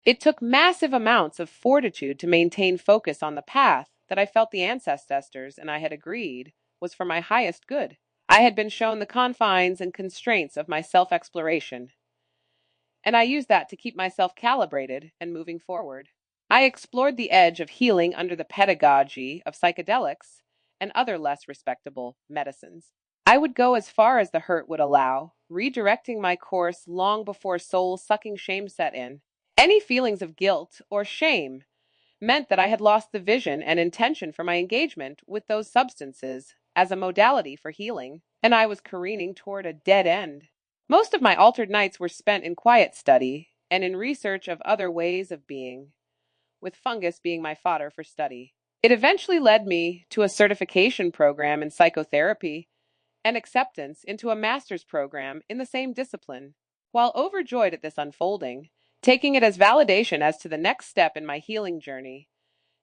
It took massive amounts of fortitude to maintain focus on the path that I felt the ancestors and I had agreed was for my highest good. I had been shown the confines and constraints of my self exploration, and I used that to keep myself calibrated and moving forward. I explored the edge of healing under the pedagogy of psychedelics and other less respectable medicines. I would go as far as the hurt would allow, redirecting my course long before soul sucking shame set in. Any feelings of guilt or shame meant that I had lost the vision and intention for my engagement with those substances as a modality for healing, and I was careening toward a dead end. Most of my altered nights were spent in quiet study and in research of other ways of being, with fungus being my fodder for study. It eventually led me to a certification program in psychotherapy and acceptance into a master's program in the same discipline. While overjoyed at this unfolding, taking it as validation as to the next step in my healing journey,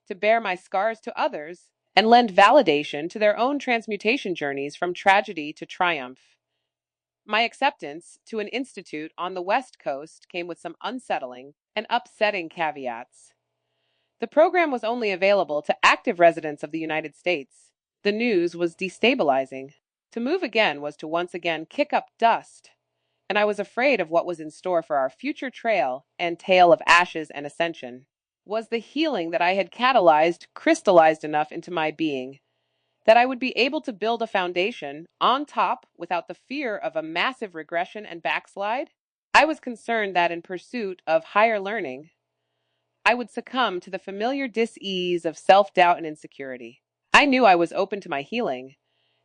to bear my scars to others and lend validation to their own transmutation journeys from tragedy to triumph. My acceptance to an institute on the West Coast came with some unsettling and upsetting caveats. The program was only available to active residents of the United States. The news was destabilizing. To move again was to once again kick up dust, and I was afraid of what was in store for our future trail and tale of ashes and ascension. Was the healing that I had catalyzed crystallized enough into my being that I would be able to build a foundation on top without the fear of a massive regression and backslide? I was concerned that in pursuit of higher learning, I would succumb to the familiar dis-ease of self-doubt and insecurity. I knew I was open to my healing,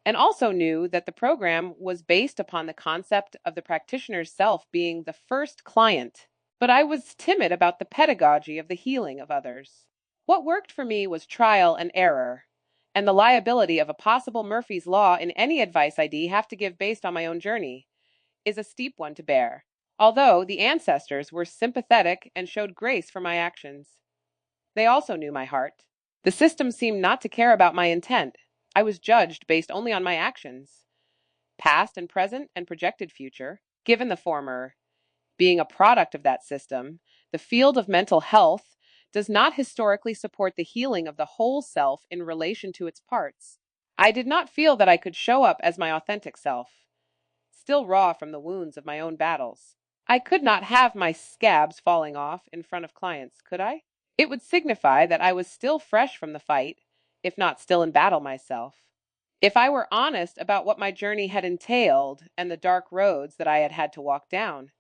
and also knew that the program was based upon the concept of the practitioner's self being the first client. But I was timid about the pedagogy of the healing of others. What worked for me was trial and error, and the liability of a possible Murphy's Law in any advice I'd have to give based on my own journey is a steep one to bear, although the ancestors were sympathetic and showed grace for my actions. They also knew my heart. The system seemed not to care about my intent. I was judged based only on my actions, past and present and projected future. Given the former being a product of that system, the field of mental health does not historically support the healing of the whole self in relation to its parts. I did not feel that I could show up as my authentic self, still raw from the wounds of my own battles. I could not have my scabs falling off in front of clients, could I? It would signify that I was still fresh from the fight, if not still in battle myself. If I were honest about what my journey had entailed and the dark roads that I had had to walk down,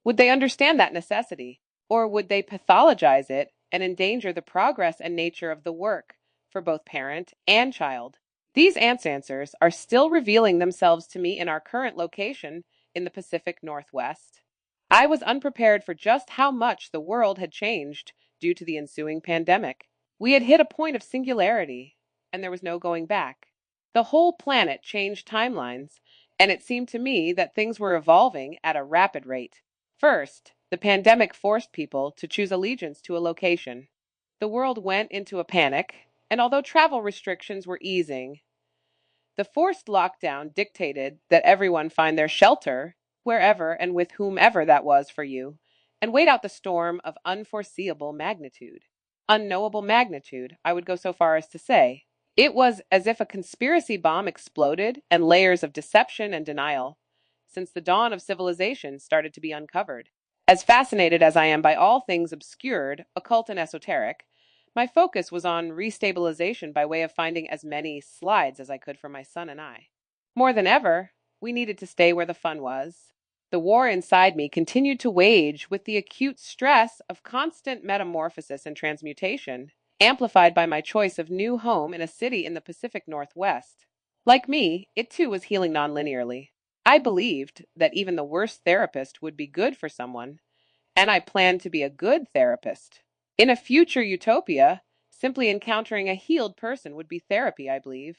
would they understand that necessity, or would they pathologize it and endanger the progress and nature of the work for both parent and child? These answers are still revealing themselves to me in our current location in the Pacific Northwest. I was unprepared for just how much the world had changed due to the ensuing pandemic. We had hit a point of singularity, and there was no going back. The whole planet changed timelines, and it seemed to me that things were evolving at a rapid rate. First, the pandemic forced people to choose allegiance to a location. The world went into a panic, and although travel restrictions were easing, the forced lockdown dictated that everyone find their shelter wherever and with whomever that was for you, and wait out the storm of unforeseeable magnitude. Unknowable magnitude, I would go so far as to say. It was as if a conspiracy bomb exploded and layers of deception and denial, since the dawn of civilization, started to be uncovered. As fascinated as I am by all things obscured, occult, and esoteric, my focus was on restabilization by way of finding as many slides as I could for my son and I. More than ever, we needed to stay where the fun was. The war inside me continued to wage with the acute stress of constant metamorphosis and transmutation, amplified by my choice of new home in a city in the Pacific Northwest. Like me, it too was healing nonlinearly. I believed that even the worst therapist would be good for someone, and I planned to be a good therapist. In a future utopia, simply encountering a healed person would be therapy, I believe.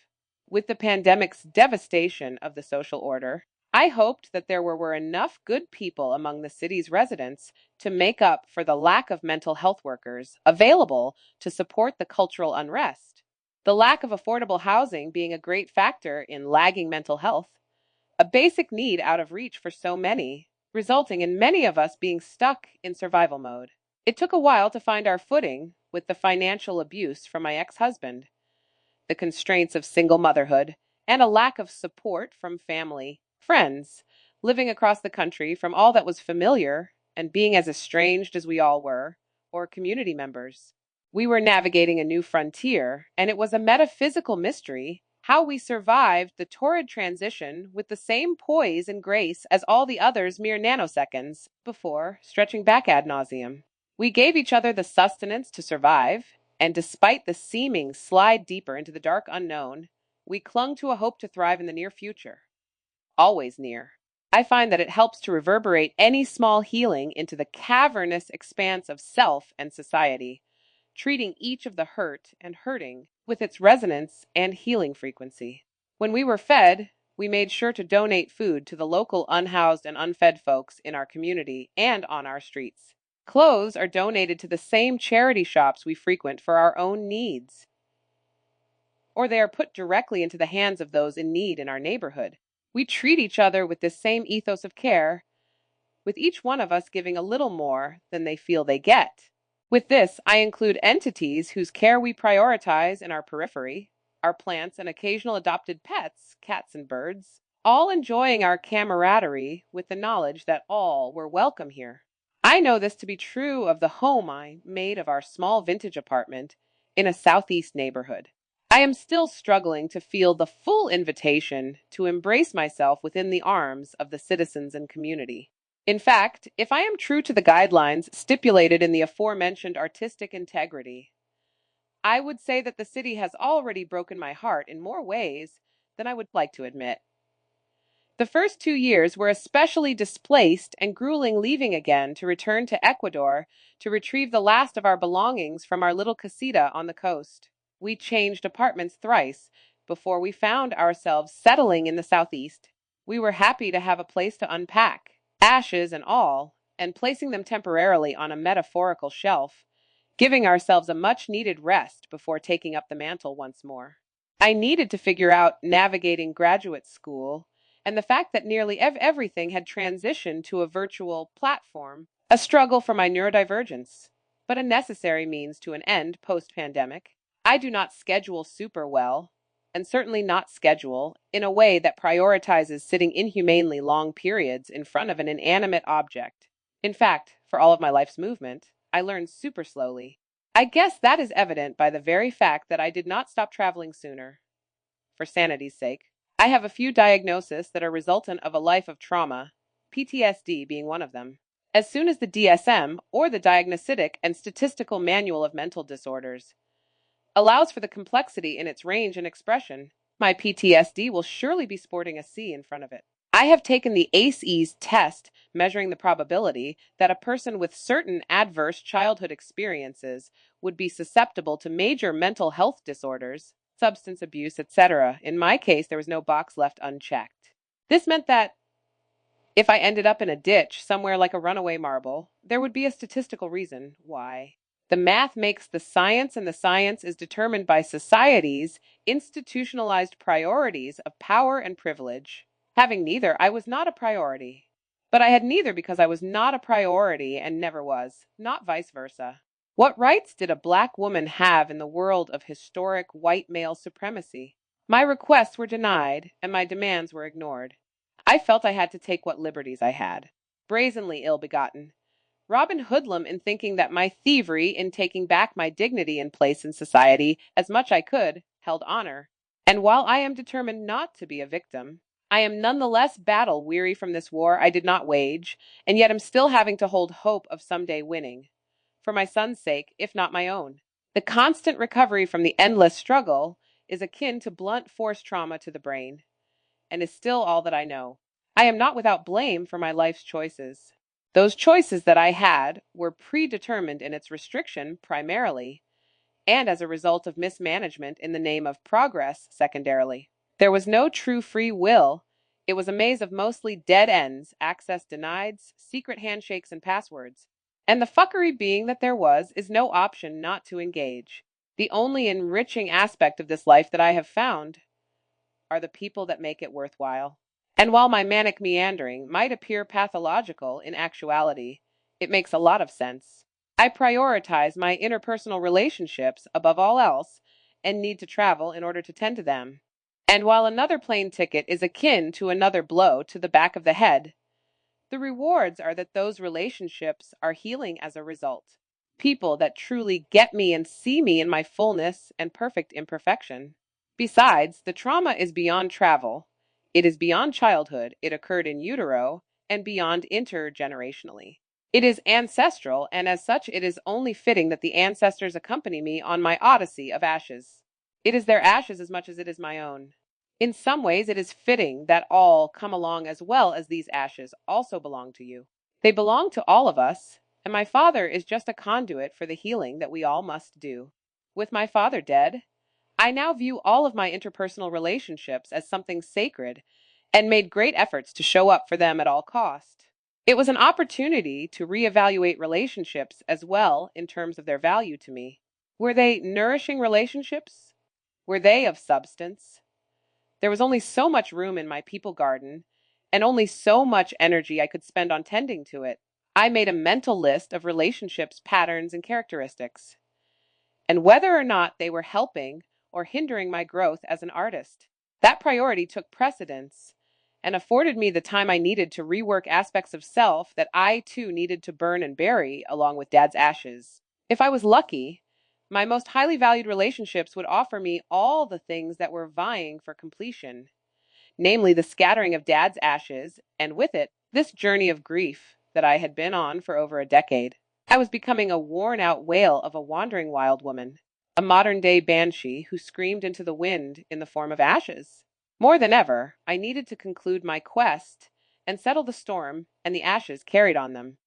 With the pandemic's devastation of the social order, I hoped that there were enough good people among the city's residents to make up for the lack of mental health workers available to support the cultural unrest. The lack of affordable housing being a great factor in lagging mental health, a basic need out of reach for so many, resulting in many of us being stuck in survival mode. It took a while to find our footing with the financial abuse from my ex husband, the constraints of single motherhood, and a lack of support from family, friends, living across the country from all that was familiar and being as estranged as we all were, or community members. We were navigating a new frontier, and it was a metaphysical mystery how we survived the torrid transition with the same poise and grace as all the others mere nanoseconds before stretching back ad nauseum. We gave each other the sustenance to survive, and despite the seeming slide deeper into the dark unknown, we clung to a hope to thrive in the near future. Always near. I find that it helps to reverberate any small healing into the cavernous expanse of self and society, treating each of the hurt and hurting with its resonance and healing frequency. When we were fed, we made sure to donate food to the local unhoused and unfed folks in our community and on our streets. Clothes are donated to the same charity shops we frequent for our own needs, or they are put directly into the hands of those in need in our neighborhood. We treat each other with this same ethos of care, with each one of us giving a little more than they feel they get. With this, I include entities whose care we prioritize in our periphery, our plants and occasional adopted pets, cats and birds, all enjoying our camaraderie with the knowledge that all were welcome here. I know this to be true of the home I made of our small vintage apartment in a southeast neighborhood. I am still struggling to feel the full invitation to embrace myself within the arms of the citizens and community. In fact, if I am true to the guidelines stipulated in the aforementioned artistic integrity, I would say that the city has already broken my heart in more ways than I would like to admit. The first 2 years were especially displaced and grueling, leaving again to return to Ecuador to retrieve the last of our belongings from our little casita on the coast. We changed apartments thrice before we found ourselves settling in the southeast. We were happy to have a place to unpack, ashes and all, and placing them temporarily on a metaphorical shelf, giving ourselves a much needed rest before taking up the mantle once more. I needed to figure out navigating graduate school and the fact that nearly everything had transitioned to a virtual platform, a struggle for my neurodivergence, but a necessary means to an end post pandemic. I do not schedule super well, and certainly not schedule in a way that prioritizes sitting inhumanely long periods in front of an inanimate object. In fact, for all of my life's movement, I learned super slowly. I guess that is evident by the very fact that I did not stop traveling sooner. For sanity's sake, I have a few diagnoses that are resultant of a life of trauma, PTSD being one of them. As soon as the DSM, or the Diagnostic and Statistical Manual of Mental Disorders, allows for the complexity in its range and expression, my PTSD will surely be sporting a C in front of it. I have taken the ACEs test measuring the probability that a person with certain adverse childhood experiences would be susceptible to major mental health disorders, substance abuse, etc. In my case, there was no box left unchecked. This meant that if I ended up in a ditch somewhere like a runaway marble, there would be a statistical reason why. The math makes the science, and the science is determined by society's institutionalized priorities of power and privilege. Having neither, I was not a priority. But I had neither because I was not a priority and never was, not vice versa. What rights did a black woman have in the world of historic white male supremacy? My requests were denied, and my demands were ignored. I felt I had to take what liberties I had. Brazenly ill-begotten. Robin Hoodlum in thinking that my thievery in taking back my dignity and place in society as much I could held honor. And while I am determined not to be a victim, I am nonetheless battle weary from this war I did not wage, and yet am still having to hold hope of someday winning. For my son's sake, if not my own. The constant recovery from the endless struggle is akin to blunt force trauma to the brain, and is still all that I know. I am not without blame for my life's choices. Those choices that I had were predetermined in its restriction primarily, and as a result of mismanagement in the name of progress secondarily. There was no true free will. It was a maze of mostly dead ends, access denied, secret handshakes, and passwords. And the fuckery being that there was is no option not to engage. The only enriching aspect of this life that I have found are the people that make it worthwhile. And while my manic meandering might appear pathological in actuality, it makes a lot of sense. I prioritize my interpersonal relationships above all else and need to travel in order to tend to them. And while another plane ticket is akin to another blow to the back of the head, the rewards are that those relationships are healing as a result. People that truly get me and see me in my fullness and perfect imperfection. Besides, the trauma is beyond travel. It is beyond childhood. It occurred in utero and beyond intergenerationally. It is ancestral, and as such, it is only fitting that the ancestors accompany me on my odyssey of ashes. It is their ashes as much as it is my own. In some ways, it is fitting that all come along as well as these ashes also belong to you. They belong to all of us, and my father is just a conduit for the healing that we all must do. With my father dead, I now view all of my interpersonal relationships as something sacred and made great efforts to show up for them at all cost. It was an opportunity to reevaluate relationships as well in terms of their value to me. Were they nourishing relationships? Were they of substance? There was only so much room in my people garden, and only so much energy I could spend on tending to it. I made a mental list of relationships, patterns, and characteristics, and whether or not they were helping or hindering my growth as an artist. That priority took precedence and afforded me the time I needed to rework aspects of self that I too needed to burn and bury along with Dad's ashes. If I was lucky, my most highly valued relationships would offer me all the things that were vying for completion, namely the scattering of Dad's ashes, and with it, this journey of grief that I had been on for over a decade. I was becoming a worn out wail of a wandering wild woman, a modern day banshee who screamed into the wind in the form of ashes. More than ever, I needed to conclude my quest and settle the storm and the ashes carried on them.